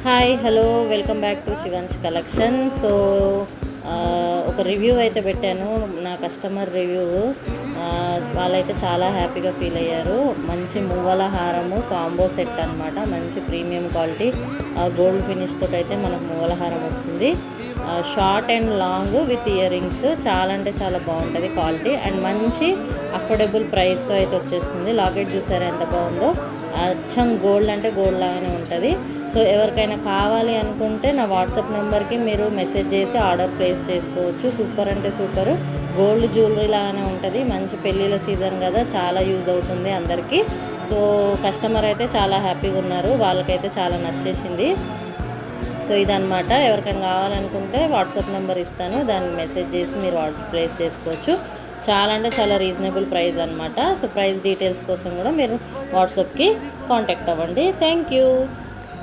Hi hello welcome back to Shivansh collection. So ఒక review అయితే పెట్టాను, నా కస్టమర్ రివ్యూ. వాళ్ళైతే చాలా హ్యాపీగా ఫీల్ అయ్యారు. మంచి మువ్వల హారము కాంబో సెట్ అనమాట, మంచి ప్రీమియం క్వాలిటీ గోల్డ్ ఫినిష్ తోటి అయితే మనకు మువ్వల హారం వస్తుంది. Short and long with ear rings, చాలా అంటే చాలా బాగుంటుంది క్వాలిటీ అండ్ మంచి అఫోర్డబుల్ ప్రైస్తో అయితే వచ్చేస్తుంది. లాకెట్ చూసారా ఎంత బాగుందో, అచ్చం గోల్డ్ అంటే గోల్డ్ లాగానే ఉంటుంది. సో ఎవరికైనా కావాలి అనుకుంటే నా వాట్సాప్ నెంబర్కి మీరు మెసేజ్ చేసి ఆర్డర్ ప్లేస్ చేసుకోవచ్చు. సూపర్ అంటే సూపర్ గోల్డ్ జ్యువెలరీ లాగానే ఉంటుంది. మంచి పెళ్ళిళ్ళ సీజన్ కదా, చాలా యూజ్ అవుతుంది అందరికీ. సో కస్టమర్ అయితే చాలా హ్యాపీగా ఉన్నారు, వాళ్ళకైతే చాలా నచ్చేసింది. సో ఇదనమాట, ఎవరికైనా కావాలనుకుంటే వాట్సాప్ నెంబర్ ఇస్తాను, దాన్ని మెసేజ్ చేసి మీరు ఆర్డర్ ప్లేస్ చేసుకోవచ్చు. చాలా అంటే చాలా రీజనబుల్ ప్రైస్ అనమాట. సో ప్రైస్ డీటెయిల్స్ కోసం కూడా మీరు వాట్సాప్కి కాంటాక్ట్ అవ్వండి. Thank you.